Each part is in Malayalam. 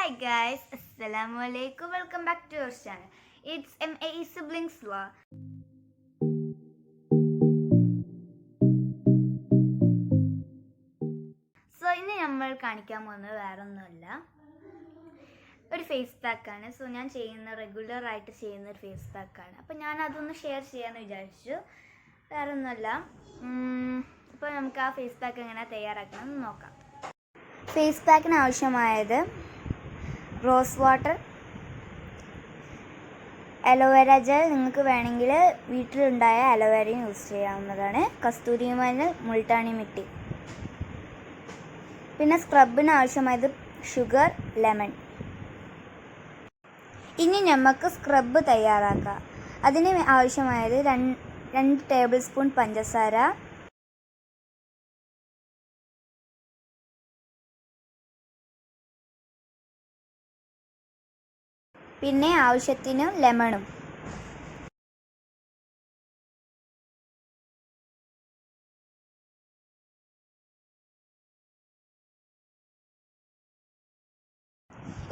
Hi guys, Assalamualaikum. Welcome back to our channel. It's MAE Siblings Law. So ഇന്ന് നമ്മൾ കാണിക്കാൻ പോകുന്നത് വേറൊന്നുമല്ല, ഒരു ഫേസ് പാക്കാണ്. സോ ഞാൻ റെഗുലർ ആയിട്ട് ചെയ്യുന്ന ഒരു ഫേസ് പാക്കാണ്. അപ്പോൾ ഞാൻ അതൊന്ന് ഷെയർ ചെയ്യാമെന്ന് വിചാരിച്ചു. വേറൊന്നുമല്ല. അപ്പോൾ നമുക്ക് ആ ഫേസ് പാക്ക് എങ്ങനെ തയ്യാറാക്കണം എന്ന് നോക്കാം. ഫേസ് പാക്കിന് ആവശ്യമായത് റോസ് വാട്ടർ, അലോവേര ജെൽ, നിങ്ങൾക്ക് വേണമെങ്കിൽ വീട്ടിലുണ്ടായ അലോവേരയും യൂസ് ചെയ്യാവുന്നതാണ്, കസ്തൂരി മഞ്ഞൾ, മുൾട്ടാണി മിട്ടി, പിന്നെ സ്ക്രബിന് ആവശ്യമായത് ഷുഗർ, ലെമൺ. ഇനി നമുക്ക് സ്ക്രബ് തയ്യാറാക്കാം. അതിന് ആവശ്യമായത് 2 ടേബിൾ സ്പൂൺ പഞ്ചസാര, പിന്നെ ആവശ്യത്തിന് ലെമണും.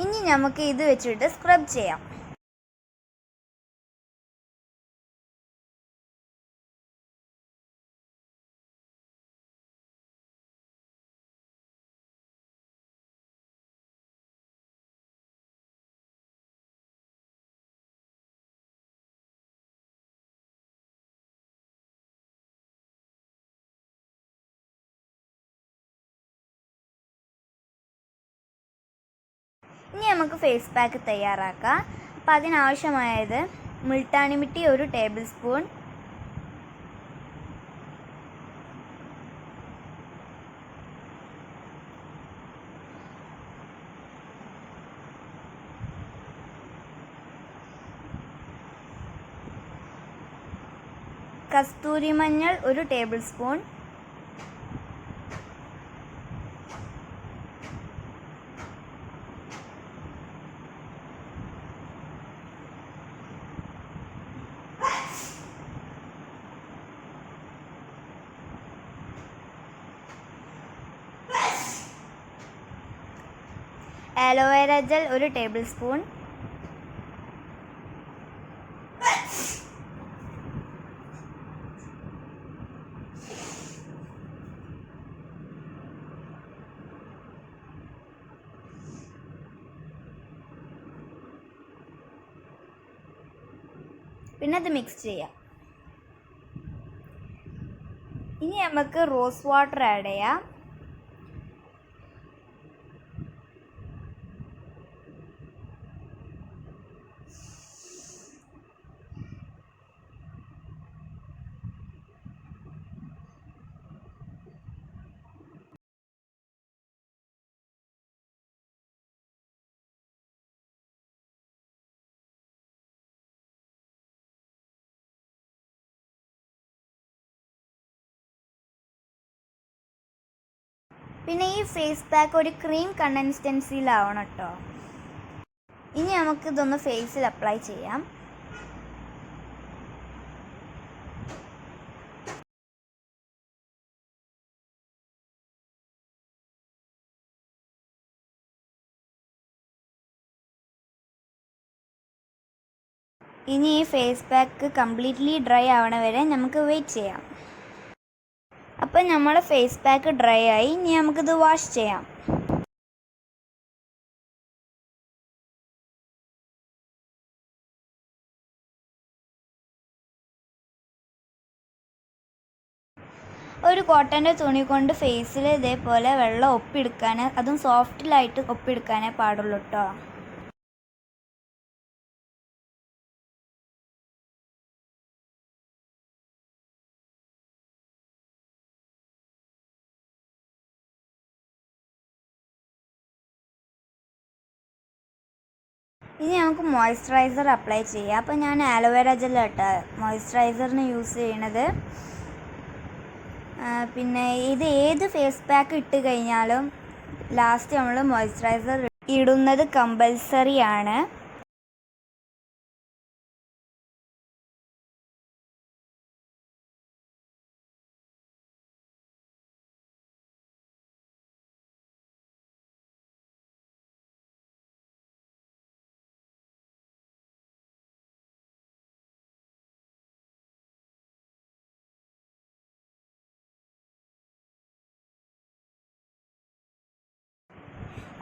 ഇനി നമുക്ക് ഇത് വെച്ചിട്ട് സ്ക്രബ് ചെയ്യാം. ഇനി നമുക്ക് ഫേസ് പാക്ക് തയ്യാറാക്കാം. അപ്പോൾ അതിനാവശ്യമായത് മുൾട്ടാണി മിട്ടി 1 ടേബിൾ സ്പൂൺ, കസ്തൂരി മഞ്ഞൾ 1 table spoon, aloe vera gel 1 table spoon, പിന്നെ അത് മിക്സ് ചെയ്യാം. ഇനി നമുക്ക് റോസ് വാട്ടർ ആഡ് ചെയ്യാം. പിന്നെ ഈ ഫേസ് പാക്ക് ഒരു ക്രീം കൺസിസ്റ്റൻസിയിലാവണം കേട്ടോ. ഇനി നമുക്ക് ഇതൊന്ന് ഫേസിൽ അപ്ലൈ ചെയ്യാം. ഇനി ഈ ഫേസ് പാക്ക് കംപ്ലീറ്റ്ലി ഡ്രൈ ആവണ വരെ നമുക്ക് വെയിറ്റ് ചെയ്യാം. അപ്പം നമ്മുടെ ഫേസ് പാക്ക് ഡ്രൈ ആയി. ഇനി നമുക്കിത് വാഷ് ചെയ്യാം. ഒരു കോട്ടൻ്റെ തുണി കൊണ്ട് ഫേസിൽ ഇതേപോലെ വെള്ളം ഒപ്പിയെടുക്കാൻ, അതും സോഫ്റ്റിലായിട്ട് ഒപ്പിയെടുക്കാനേ പാടുള്ളൂ കേട്ടോ. ഇനി നമുക്ക് മോയ്സ്ചറൈസർ അപ്ലൈ ചെയ്യാം. അപ്പോൾ ഞാൻ ആലോവേര ജെൽ കേട്ടോ മോയ്സ്ചറൈസറിന് യൂസ് ചെയ്യണത്. പിന്നെ ഇത് ഏത് ഫേസ് പാക്ക് ഇട്ട് കഴിഞ്ഞാലും ലാസ്റ്റ് നമ്മൾ മോയ്സ്ചറൈസർ ഇടുന്നത് കമ്പൽസറി ആണ്.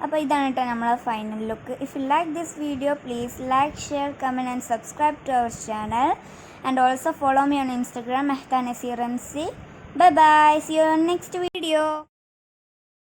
അപ്പോൾ ഇതാണ് കേട്ടോ നമ്മളെ final look. If you like this video please like, share, comment and subscribe to our channel and also follow me on Instagram, Mehta Nasir MC. Bye bye, see you on next video.